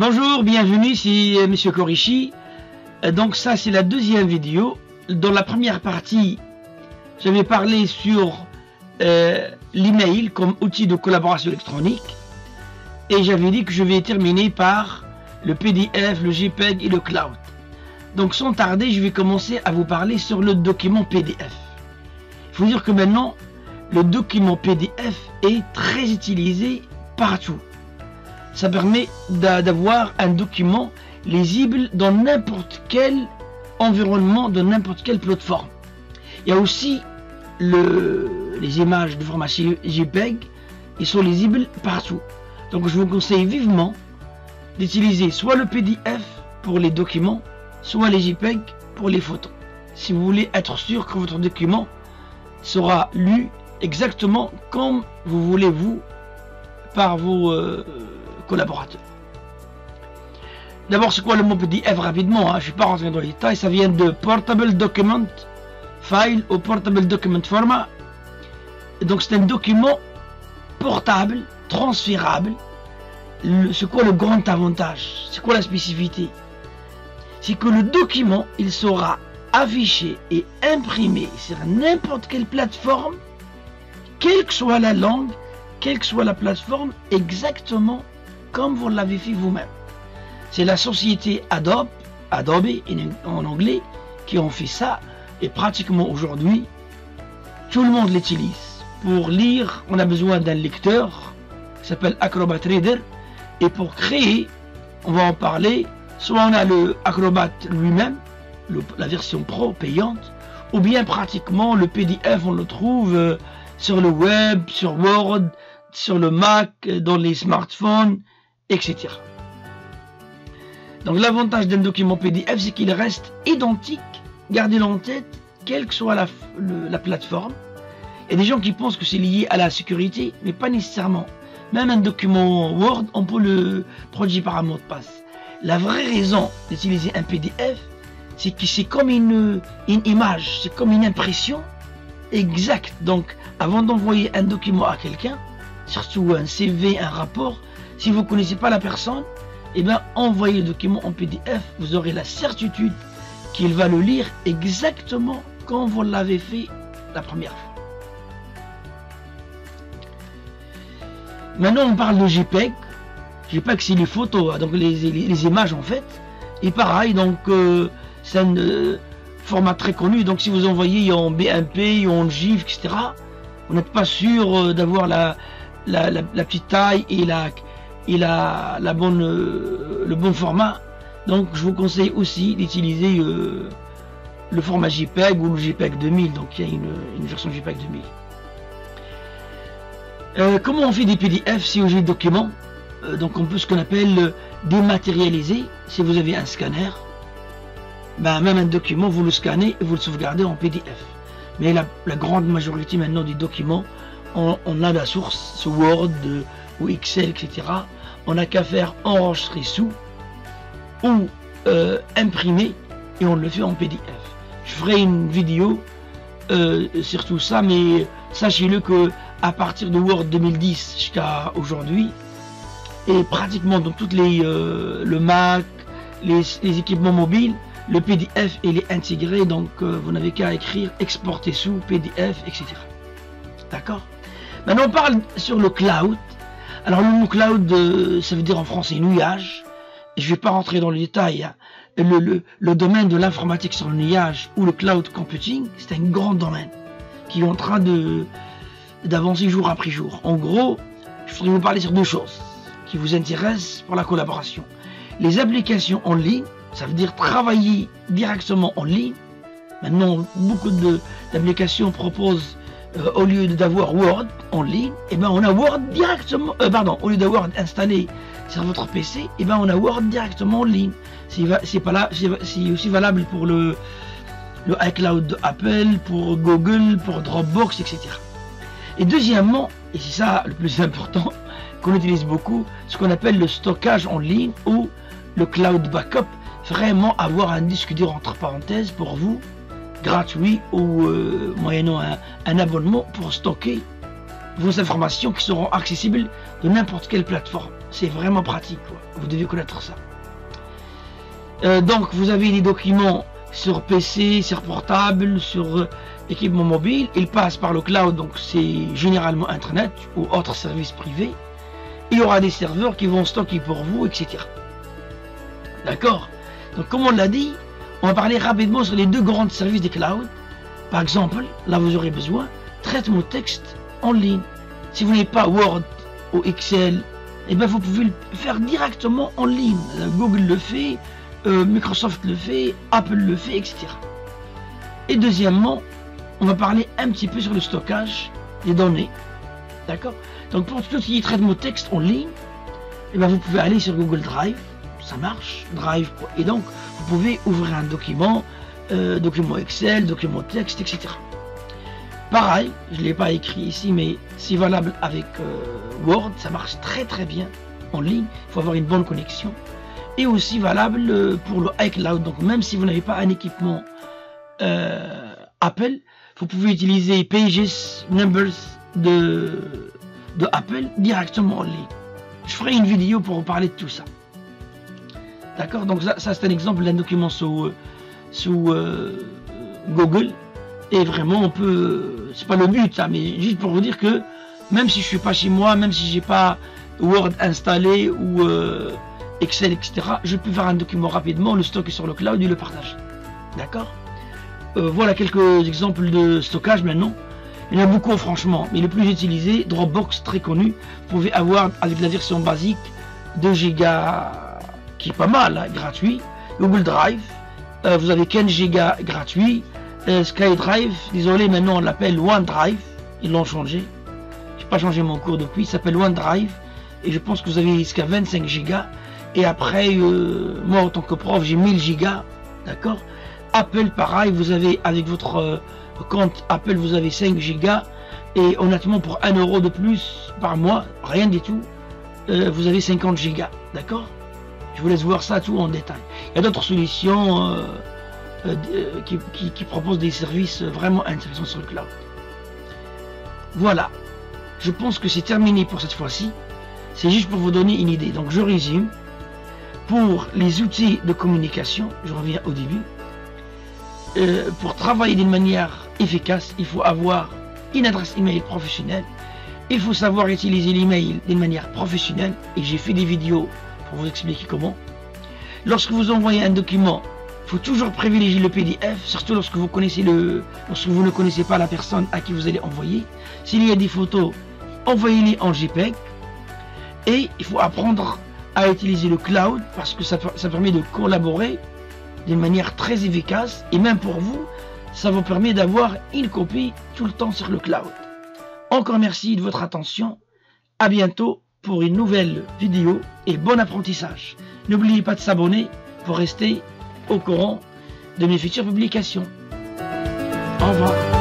Bonjour, bienvenue, ici Monsieur Korishi. Donc ça c'est la deuxième vidéo. Dans la première partie, j'avais parlé sur l'email comme outil de collaboration électronique. Et j'avais dit que je vais terminer par le PDF, le JPEG et le cloud. Donc sans tarder, je vais commencer à vous parler sur le document PDF. Il faut dire que maintenant, le document PDF est très utilisé partout. Ça permet d'avoir un document lisible dans n'importe quel environnement, dans n'importe quelle plateforme. Il y a aussi les images de format JPEG, ils sont lisibles partout. Donc je vous conseille vivement d'utiliser soit le PDF pour les documents, soit les JPEG pour les photos. Si vous voulez être sûr que votre document sera lu exactement comme vous voulez vous par vos collaborateurs. D'abord, c'est quoi le mot PDF rapidement, je ne vais pas rentrer dans les détails, ça vient de Portable Document File ou Portable Document Format. Et donc c'est un document portable, transférable. C'est quoi le grand avantage? C'est quoi la spécificité? C'est que le document, il sera affiché et imprimé sur n'importe quelle plateforme, quelle que soit la langue, quelle que soit la plateforme, exactement comme vous l'avez fait vous-même. C'est la société Adobe en anglais, qui ont fait ça, et pratiquement aujourd'hui, tout le monde l'utilise. Pour lire, on a besoin d'un lecteur, qui s'appelle Acrobat Reader, et pour créer, on va en parler, soit on a le Acrobat lui-même, la version pro payante, ou bien pratiquement le PDF, on le trouve sur le web, sur Word, sur le Mac, dans les smartphones, etc. Donc l'avantage d'un document PDF, c'est qu'il reste identique, gardez-le en tête, quelle que soit la plateforme. Il y a des gens qui pensent que c'est lié à la sécurité, mais pas nécessairement. Même un document Word, on peut le protéger par un mot de passe. La vraie raison d'utiliser un PDF, c'est que c'est comme une image, c'est comme une impression exacte. Donc avant d'envoyer un document à quelqu'un, surtout un CV, un rapport, si vous ne connaissez pas la personne, eh bien envoyez le document en PDF, vous aurez la certitude qu'il va le lire exactement comme vous l'avez fait la première fois. Maintenant on parle de JPEG. JPEG c'est les photos, donc les images en fait. Et pareil, donc c'est un format très connu, donc si vous envoyez en BMP, en GIF, etc., vous n'êtes pas sûr d'avoir la petite taille et le bon format. Donc je vous conseille aussi d'utiliser le format JPEG ou le JPEG 2000, donc il y a une version JPEG 2000. Comment on fait des PDF si j'ai des documents? Donc on peut ce qu'on appelle dématérialiser. Si vous avez un scanner, même un document, vous le scannez et vous le sauvegardez en PDF. Mais la grande majorité maintenant des documents, on a la source, ce Word ou Excel, etc. On n'a qu'à faire enregistrer sous ou imprimer et on le fait en PDF. Je ferai une vidéo sur tout ça, mais sachez-le que à partir de Word 2010 jusqu'à aujourd'hui, et pratiquement dans toutes le Mac, les équipements mobiles, le PDF il est intégré, donc vous n'avez qu'à écrire exporter sous PDF, etc. D'accord? Maintenant on parle sur le cloud. Alors le mot cloud, ça veut dire en français nuage. Je ne vais pas rentrer dans le détail. Hein. Le domaine de l'informatique sur le nuage ou le cloud computing, c'est un grand domaine qui est en train d'avancer jour après jour. En gros, je voudrais vous parler sur deux choses qui vous intéressent pour la collaboration. Les applications en ligne, ça veut dire travailler directement en ligne. Maintenant, beaucoup d'applications proposent, au lieu d'avoir Word en ligne, et ben on a Word directement, au lieu d'avoir installé sur votre PC, et ben on a Word directement en ligne. C'est aussi valable pour le iCloud d'Apple, pour Google, pour Dropbox, etc. Et deuxièmement, et c'est ça le plus important, qu'on utilise beaucoup, ce qu'on appelle le stockage en ligne ou le cloud backup. Vraiment avoir un disque dur entre parenthèses pour vous, gratuit ou moyennant un abonnement pour stocker vos informations qui seront accessibles de n'importe quelle plateforme. C'est vraiment pratique, quoi. Vous devez connaître ça. Donc vous avez des documents sur PC, sur portable, sur équipement mobile. Ils passent par le cloud, donc c'est généralement Internet ou autres services privés. Il y aura des serveurs qui vont stocker pour vous, etc. D'accord? Donc comme on l'a dit, on va parler rapidement sur les deux grands services des clouds. Par exemple, là vous aurez besoin traitement de texte en ligne. Si vous n'avez pas Word ou Excel, eh bien vous pouvez le faire directement en ligne. Google le fait, Microsoft le fait, Apple le fait, etc. Et deuxièmement, on va parler un petit peu sur le stockage des données. D'accord? Donc pour tout ce qui est traitement de texte en ligne, eh bien vous pouvez aller sur Google Drive, ça marche, Drive, et donc vous pouvez ouvrir un document, document Excel, document texte, etc. Pareil, je ne l'ai pas écrit ici, mais c'est valable avec Word, ça marche très très bien en ligne, il faut avoir une bonne connexion. Et aussi valable pour le iCloud, donc même si vous n'avez pas un équipement Apple, vous pouvez utiliser Pages, Numbers de Apple directement en ligne. Je ferai une vidéo pour vous parler de tout ça. D'accord? Donc ça c'est un exemple d'un document sous Google. Et vraiment on peut, c'est pas le but hein, mais juste pour vous dire que même si je suis pas chez moi, même si j'ai pas Word installé ou Excel, etc., je peux faire un document rapidement, le stocker sur le cloud et le partager. D'accord? Voilà quelques exemples de stockage maintenant. Il y en a beaucoup franchement, mais le plus utilisé, Dropbox, très connu. Vous pouvez avoir avec la version basique 2 Go qui est pas mal, hein, gratuit. Google Drive, vous avez 15 Go gratuit. SkyDrive, désolé, maintenant on l'appelle OneDrive, ils l'ont changé. J'ai pas changé mon cours depuis, il s'appelle OneDrive. Et je pense que vous avez jusqu'à 25 Go. Et après, moi en tant que prof, j'ai 1000 Go. D'accord? Apple, pareil, vous avez avec votre compte Apple, vous avez 5 Go. Et honnêtement, pour 1 euro de plus par mois, rien du tout, vous avez 50 Go. D'accord? Je vous laisse voir ça tout en détail. Il y a d'autres solutions qui proposent des services vraiment intéressants sur le cloud. Voilà. Je pense que c'est terminé pour cette fois-ci. C'est juste pour vous donner une idée. Donc je résume. Pour les outils de communication, je reviens au début. Pour travailler d'une manière efficace, il faut avoir une adresse email professionnelle. Il faut savoir utiliser l'email d'une manière professionnelle. Et j'ai fait des vidéos pour vous expliquer comment. Lorsque vous envoyez un document, il faut toujours privilégier le PDF, surtout lorsque vous ne connaissez pas la personne à qui vous allez envoyer. S'il y a des photos, envoyez-les en JPEG. Et il faut apprendre à utiliser le cloud parce que ça permet de collaborer d'une manière très efficace. Et même pour vous, ça vous permet d'avoir une copie tout le temps sur le cloud. Encore merci de votre attention. À bientôt pour une nouvelle vidéo et bon apprentissage. N'oubliez pas de s'abonner pour rester au courant de mes futures publications. Au revoir.